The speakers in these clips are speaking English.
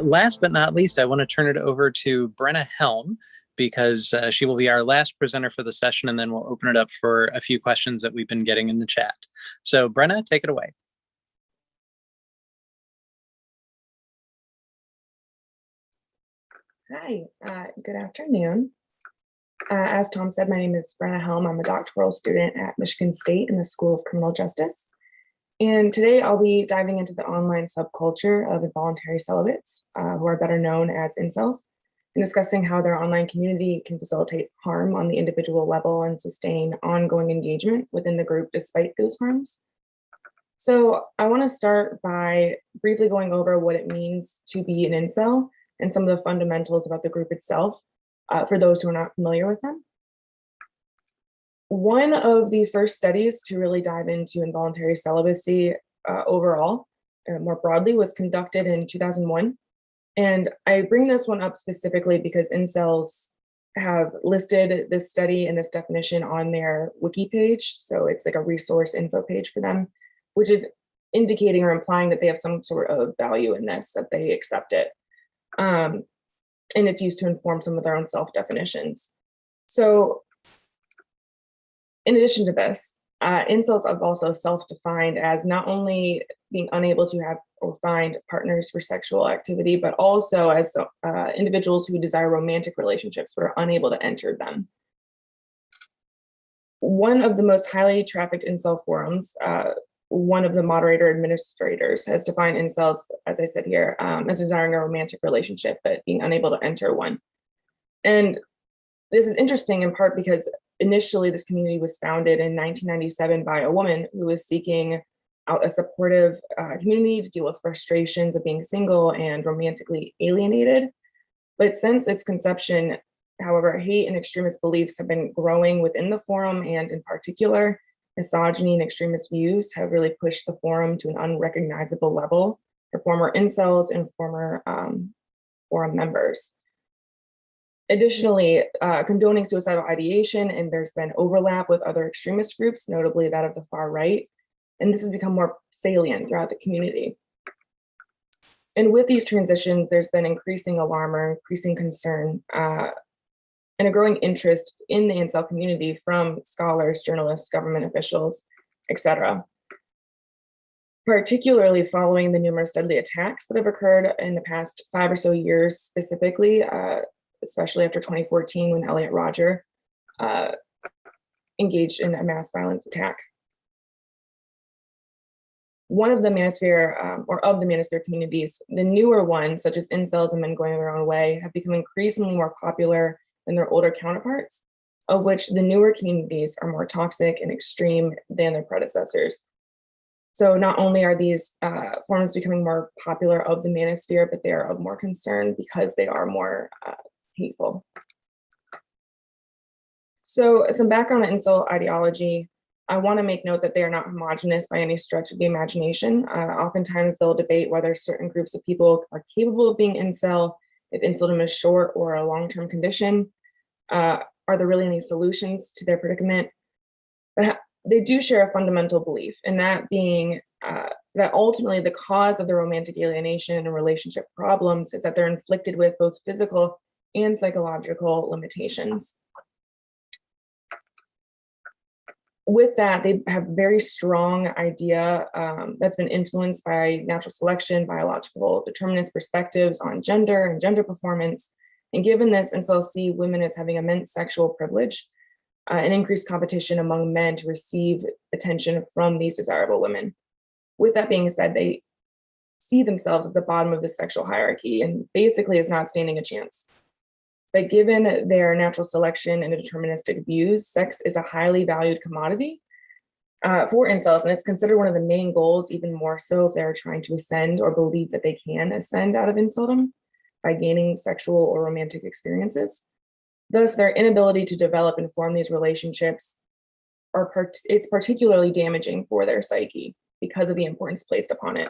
Last but not least, I want to turn it over to Brenna Helm because she will be our last presenter for the session, and then we'll open it up for a few questions that we've been getting in the chat. So Brenna, take it away. Hi, good afternoon. As Tom said, my name is Brenna Helm. I'm a doctoral student at Michigan State in the School of Criminal Justice. And today I'll be diving into the online subculture of involuntary celibates, who are better known as incels, and discussing how their online community can facilitate harm on the individual level and sustain ongoing engagement within the group despite those harms. So I want to start by briefly going over what it means to be an incel and some of the fundamentals about the group itself, for those who are not familiar with them. One of the first studies to really dive into involuntary celibacy overall, more broadly, was conducted in 2001. And I bring this one up specifically because incels have listed this study and this definition on their wiki page. So it's like a resource info page for them, which is indicating or implying that they have some sort of value in this, that they accept it. And it's used to inform some of their own self-definitions. So in addition to this, incels have also self-defined as not only being unable to have or find partners for sexual activity, but also as individuals who desire romantic relationships but are unable to enter them. One of the most highly trafficked incel forums, one of the moderator administrators has defined incels, as I said here, as desiring a romantic relationship, but being unable to enter one. And this is interesting in part because initially this community was founded in 1997 by a woman who was seeking out a supportive community to deal with frustrations of being single and romantically alienated. But since its conception, however, hate and extremist beliefs have been growing within the forum, and in particular, misogyny and extremist views have really pushed the forum to an unrecognizable level for former incels and former forum members. Additionally, condoning suicidal ideation, and there's been overlap with other extremist groups, notably that of the far right, and this has become more salient throughout the community. And with these transitions, there's been increasing alarm or increasing concern and a growing interest in the incel community from scholars, journalists, government officials, etc. Particularly following the numerous deadly attacks that have occurred in the past 5 or so years, specifically, especially after 2014 when Elliot Rodger engaged in a mass violence attack. One of the manosphere, or of the manosphere communities, the newer ones, such as incels and men going their own way, have become increasingly more popular than their older counterparts, of which the newer communities are more toxic and extreme than their predecessors. So not only are these forms becoming more popular of the manosphere, but they are of more concern because they are more hateful. So some background on incel ideology. I want to make note that they are not homogenous by any stretch of the imagination. Oftentimes they'll debate whether certain groups of people are capable of being incel, if inceldom is short or a long-term condition. Are there really any solutions to their predicament? But they do share a fundamental belief, and that being that ultimately the cause of the romantic alienation and relationship problems is that they're inflicted with both physical and psychological limitations. With that, they have a very strong idea that's been influenced by natural selection, biological determinist perspectives on gender and gender performance. And given this, incels see women as having immense sexual privilege and increased competition among men to receive attention from these desirable women. With that being said, they see themselves as the bottom of the sexual hierarchy and basically is not standing a chance. But given their natural selection and deterministic views, sex is a highly valued commodity for incels, and it's considered one of the main goals, even more so if they're trying to ascend or believe that they can ascend out of inceldom by gaining sexual or romantic experiences. Thus, their inability to develop and form these relationships it's particularly damaging for their psyche because of the importance placed upon it.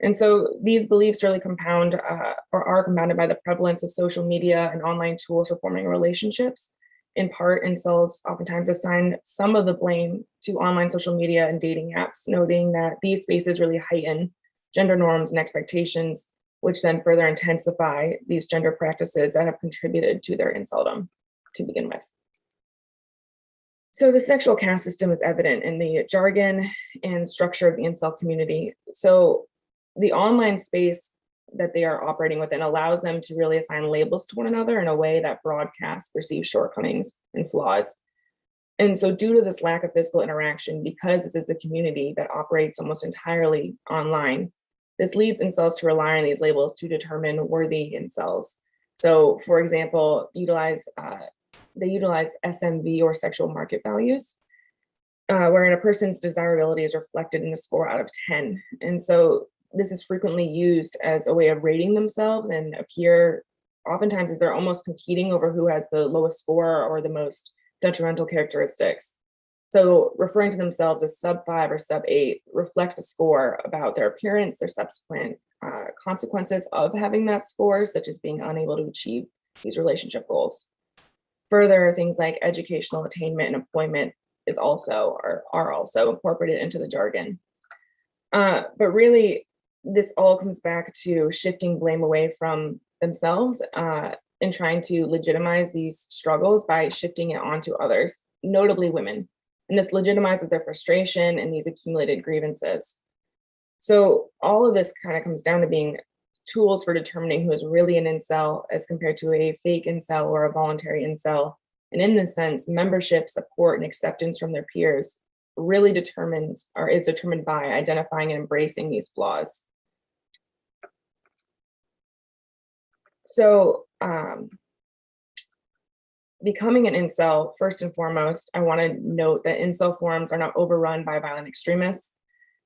And so these beliefs really compound or are compounded by the prevalence of social media and online tools for forming relationships. In part, incels oftentimes assign some of the blame to online social media and dating apps, noting that these spaces really heighten gender norms and expectations which then further intensify these gender practices that have contributed to their inceldom to begin with. So the sexual caste system is evident in the jargon and structure of the incel community. So the online space that they are operating within allows them to really assign labels to one another in a way that broadcasts perceived shortcomings and flaws. And so due to this lack of physical interaction, because this is a community that operates almost entirely online, this leads incels to rely on these labels to determine worthy incels. So for example, they utilize SMV or sexual market values, wherein a person's desirability is reflected in a score out of 10. And so this is frequently used as a way of rating themselves and appear oftentimes as they're almost competing over who has the lowest score or the most detrimental characteristics. So referring to themselves as sub 5 or sub 8 reflects a score about their appearance, their subsequent consequences of having that score, such as being unable to achieve these relationship goals. Further, things like educational attainment and employment are also incorporated into the jargon. But really, this all comes back to shifting blame away from themselves and trying to legitimize these struggles by shifting it onto others, notably women. And this legitimizes their frustration and these accumulated grievances. So all of this kind of comes down to being tools for determining who is really an incel as compared to a fake incel or a voluntary incel. And in this sense, membership, support, and acceptance from their peers really is determined by identifying and embracing these flaws. So becoming an incel, first and foremost, I want to note that incel forums are not overrun by violent extremists,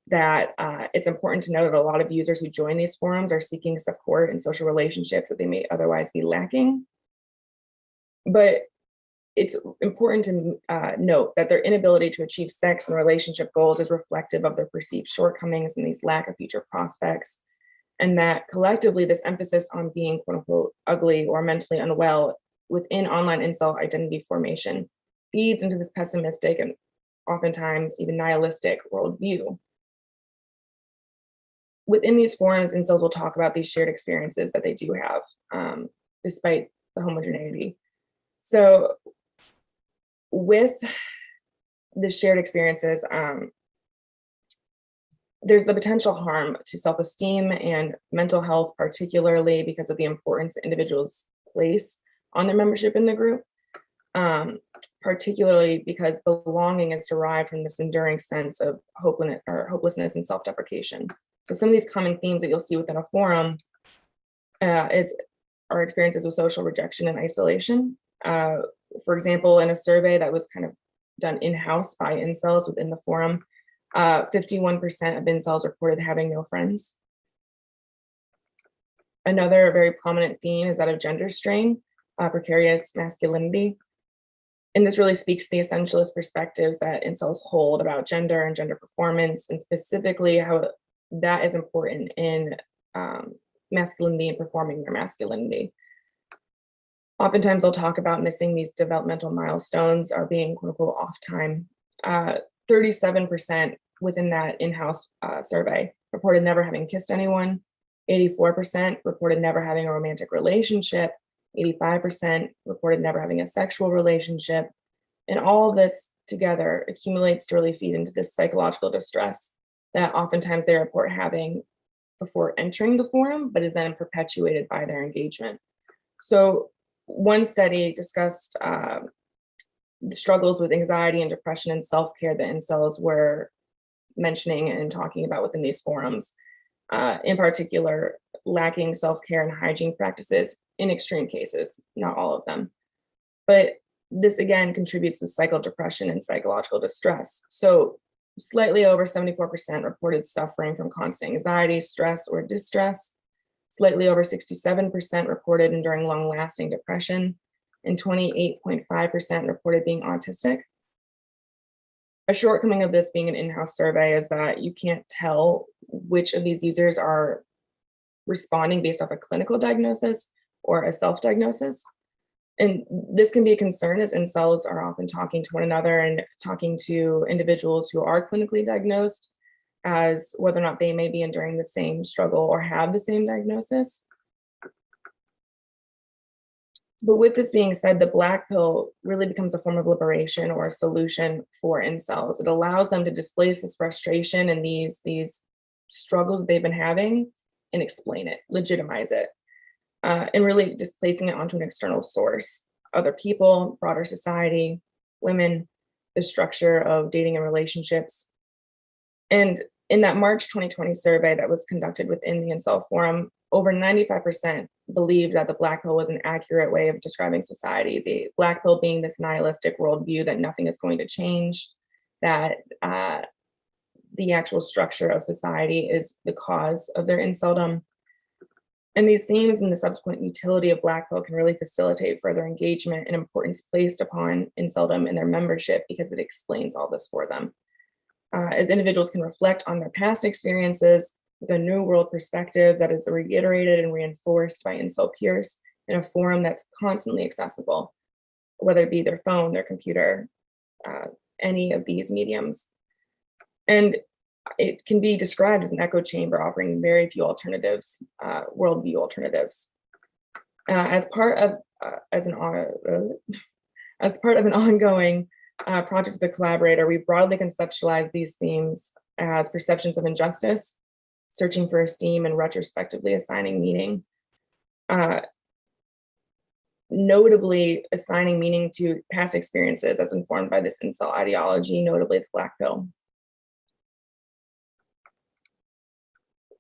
that it's important to note that a lot of users who join these forums are seeking support and social relationships that they may otherwise be lacking. But it's important to note that their inability to achieve sex and relationship goals is reflective of their perceived shortcomings and these lack of future prospects. And that collectively, this emphasis on being quote unquote ugly or mentally unwell within online incel identity formation feeds into this pessimistic and oftentimes even nihilistic worldview. Within these forums, incels will talk about these shared experiences that they do have, despite the homogeneity. So with the shared experiences, there's the potential harm to self-esteem and mental health, particularly because of the importance that individuals place on their membership in the group, particularly because belonging is derived from this enduring sense of hopelessness and self-deprecation. So some of these common themes that you'll see within a forum are experiences with social rejection and isolation. For example, in a survey that was kind of done in-house by incels within the forum, 51% of incels reported having no friends. Another very prominent theme is that of gender strain, precarious masculinity. And this really speaks to the essentialist perspectives that incels hold about gender and gender performance, and specifically how that is important in masculinity and performing their masculinity. Oftentimes they'll talk about missing these developmental milestones or being quote unquote off time. 37% within that in-house survey reported never having kissed anyone. 84% reported never having a romantic relationship. 85% reported never having a sexual relationship. And all of this together accumulates to really feed into this psychological distress that oftentimes they report having before entering the forum, but is then perpetuated by their engagement. So one study discussed the struggles with anxiety and depression and self-care that incels were mentioning and talking about within these forums. In particular, lacking self-care and hygiene practices in extreme cases, not all of them. But this again contributes to the cycle of depression and psychological distress. So slightly over 74% reported suffering from constant anxiety, stress, or distress. Slightly over 67% reported enduring long-lasting depression, and 28.5% reported being autistic. A shortcoming of this being an in-house survey is that you can't tell which of these users are responding based off a clinical diagnosis or a self-diagnosis. And this can be a concern as incels are often talking to one another and talking to individuals who are clinically diagnosed as whether or not they may be enduring the same struggle or have the same diagnosis. But with this being said, the Black pill really becomes a form of liberation or a solution for incels. It allows them to displace this frustration and these struggles they've been having and explain it, legitimize it, and really displacing it onto an external source, other people, broader society, women, the structure of dating and relationships. And in that March 2020 survey that was conducted within the Incel Forum, over 95% believed that the Black pill was an accurate way of describing society. The Black pill being this nihilistic worldview that nothing is going to change, that the actual structure of society is the cause of their inceldom. And these themes and the subsequent utility of Black pill can really facilitate further engagement and importance placed upon inceldom in their membership because it explains all this for them. As individuals can reflect on their past experiences with a new world perspective that is reiterated and reinforced by incel peers in a forum that's constantly accessible, whether it be their phone, their computer, any of these mediums. And it can be described as an echo chamber offering very few alternatives, worldview alternatives. As part of an ongoing project with the collaborator, we broadly conceptualize these themes as perceptions of injustice, searching for esteem, and retrospectively assigning meaning. Notably assigning meaning to past experiences as informed by this incel ideology, notably the Black pill.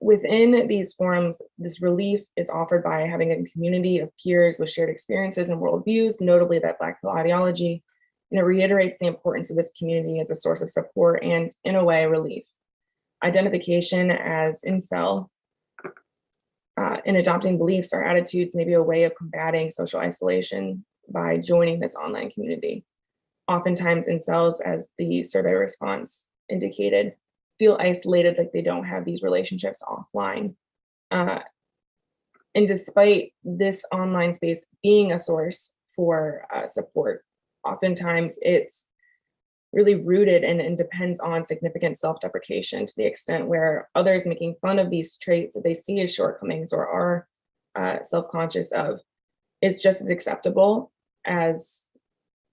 Within these forums, this relief is offered by having a community of peers with shared experiences and worldviews, notably that Black pill ideology, and it reiterates the importance of this community as a source of support and, in a way, relief. Identification as incel in adopting beliefs or attitudes may be a way of combating social isolation by joining this online community. Oftentimes, incels, as the survey response indicated, feel isolated, like they don't have these relationships offline. And despite this online space being a source for support, oftentimes it's really rooted and depends on significant self-deprecation to the extent where others making fun of these traits that they see as shortcomings or are self-conscious of is just as acceptable as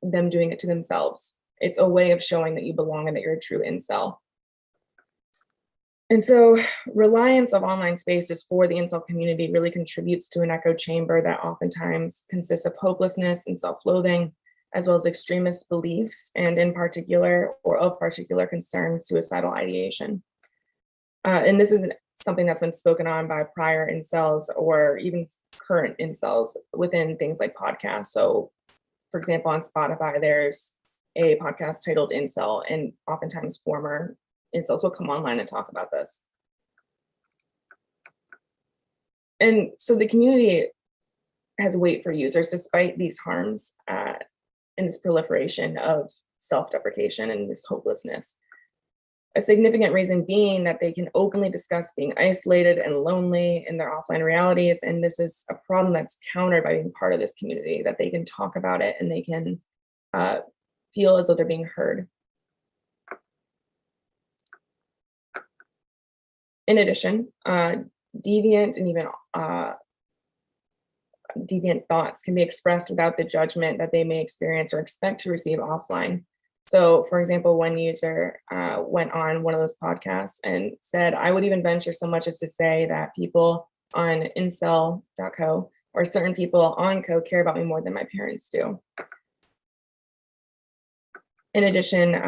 them doing it to themselves. It's a way of showing that you belong and that you're a true incel. And so reliance of online spaces for the incel community really contributes to an echo chamber that oftentimes consists of hopelessness and self-loathing, as well as extremist beliefs, and in particular, or of particular concern, suicidal ideation. And this is something that's been spoken on by prior incels or even current incels within things like podcasts. So for example, on Spotify, there's a podcast titled Incel, and oftentimes former incels will come online and talk about this. And so the community has weight for users despite these harms and this proliferation of self-deprecation and this hopelessness. A significant reason being that they can openly discuss being isolated and lonely in their offline realities. And this is a problem that's countered by being part of this community, that they can talk about it and they can feel as though they're being heard. In addition, deviant and even deviant thoughts can be expressed without the judgment that they may experience or expect to receive offline. So for example, one user went on one of those podcasts and said, I would even venture so much as to say that people on incel.co or certain people on co care about me more than my parents do. In addition,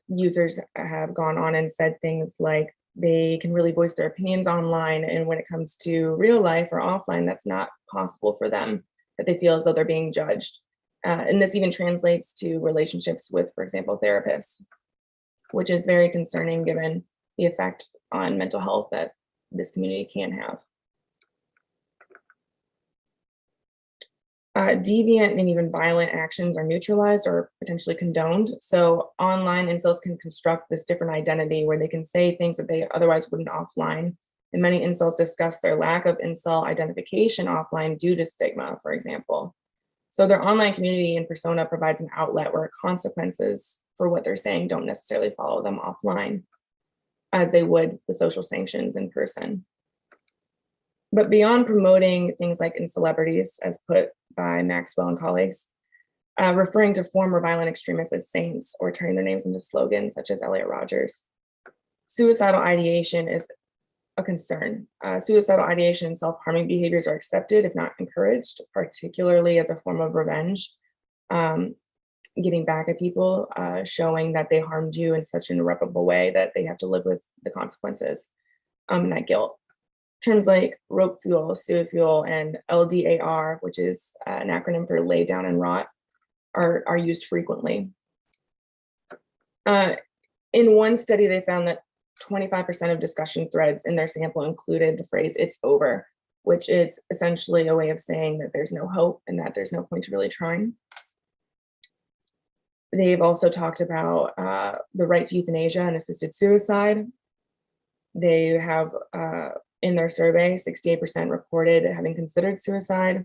users have gone on and said things like they can really voice their opinions online, and when it comes to real life or offline, that's not possible for them, that they feel as though they're being judged. And this even translates to relationships with, for example, therapists, which is very concerning given the effect on mental health that this community can have. Deviant and even violent actions are neutralized or potentially condoned. So online incels can construct this different identity where they can say things that they otherwise wouldn't offline. And many incels discuss their lack of incel identification offline due to stigma, for example. So their online community and persona provides an outlet where consequences for what they're saying don't necessarily follow them offline. as they would the social sanctions in person. But beyond promoting things like in celebrities, as put by Maxwell and colleagues, referring to former violent extremists as saints or turning their names into slogans such as Elliot Rodgers, suicidal ideation is a concern. Suicidal ideation and self-harming behaviors are accepted, if not encouraged, particularly as a form of revenge, getting back at people, showing that they harmed you in such an irreparable way that they have to live with the consequences and that guilt. Terms like rope fuel, sua fuel, and LDAR, which is an acronym for lay down and rot, are used frequently. In one study, they found that 25% of discussion threads in their sample included the phrase "it's over," which is essentially a way of saying that there's no hope and that there's no point to really trying. They've also talked about the right to euthanasia and assisted suicide. They have, in their survey, 68% reported having considered suicide.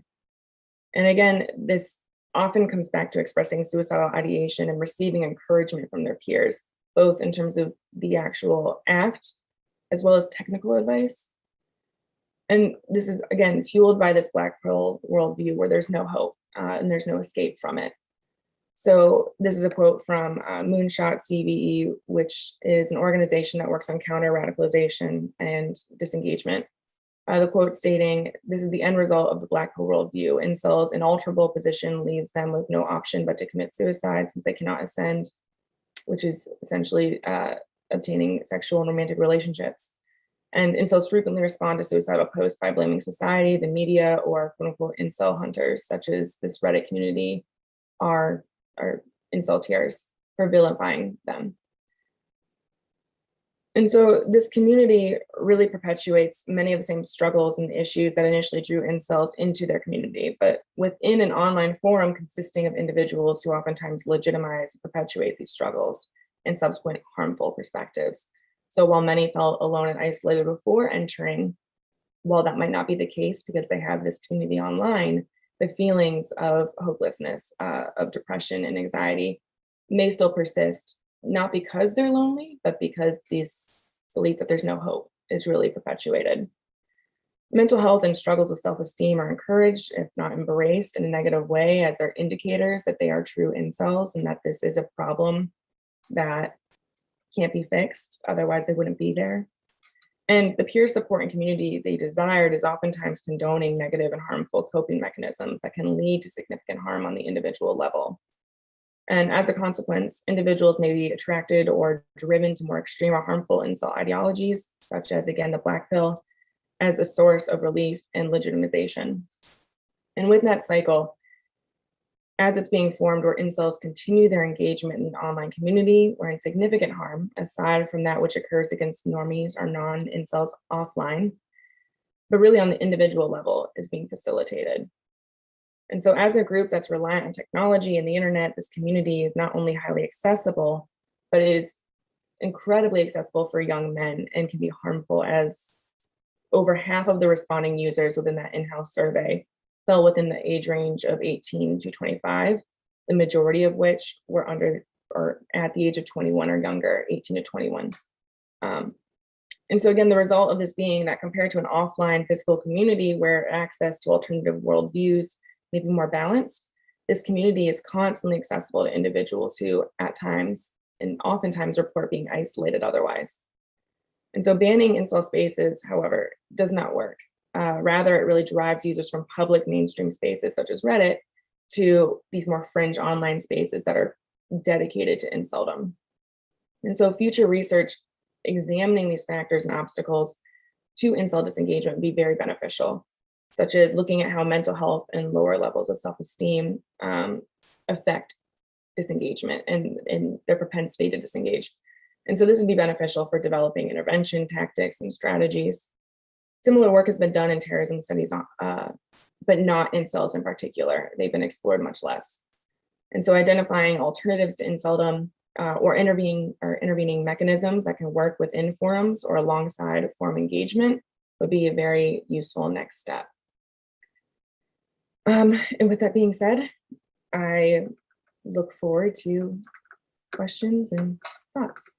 And again, this often comes back to expressing suicidal ideation and receiving encouragement from their peers, both in terms of the actual act, as well as technical advice. And this is, again, fueled by this Black pill worldview where there's no hope and there's no escape from it. So this is a quote from Moonshot CVE, which is an organization that works on counter-radicalization and disengagement. The quote stating, "This is the end result of the Black pill worldview. Incels' inalterable position leaves them with no option but to commit suicide since they cannot ascend," which is essentially obtaining sexual and romantic relationships. And incels frequently respond to suicidal posts by blaming society, the media, or quote unquote incel hunters, such as this Reddit community are incel tiers, for vilifying them. And so this community really perpetuates many of the same struggles and issues that initially drew incels into their community, but within an online forum consisting of individuals who oftentimes legitimize and perpetuate these struggles and subsequent harmful perspectives. So while many felt alone and isolated before entering, while that might not be the case because they have this community online, the feelings of hopelessness, of depression and anxiety may still persist, not because they're lonely, but because this belief that there's no hope is really perpetuated. Mental health and struggles with self-esteem are encouraged, if not embraced, in a negative way, as they're indicators that they are true incels and that this is a problem that can't be fixed, otherwise they wouldn't be there. And the peer support and community they desired is oftentimes condoning negative and harmful coping mechanisms that can lead to significant harm on the individual level. And as a consequence, individuals may be attracted or driven to more extreme or harmful incel ideologies, such as, again, the Black pill, as a source of relief and legitimization. And with that cycle, as it's being formed, where incels continue their engagement in the online community, where insignificant harm, aside from that which occurs against normies or non-incels offline, but really on the individual level, is being facilitated. And so as a group that's reliant on technology and the internet, this community is not only highly accessible, but is incredibly accessible for young men and can be harmful, as over half of the responding users within that in-house survey fell within the age range of 18 to 25, the majority of which were under or at the age of 21 or younger, 18 to 21. And so again, the result of this being that compared to an offline physical community where access to alternative worldviews may be more balanced, this community is constantly accessible to individuals who at times and oftentimes report being isolated otherwise. And so banning incel spaces, however, does not work. Rather, it really drives users from public mainstream spaces such as Reddit to these more fringe online spaces that are dedicated to inceldom. And so future research examining these factors and obstacles to incel disengagement would be very beneficial, such as looking at how mental health and lower levels of self-esteem affect disengagement and their propensity to disengage. And so this would be beneficial for developing intervention tactics and strategies. Similar work has been done in terrorism studies, but not incels in particular. They've been explored much less. And so identifying alternatives to inceldom or intervening mechanisms that can work within forums or alongside forum engagement would be a very useful next step. And with that being said, I look forward to questions and thoughts.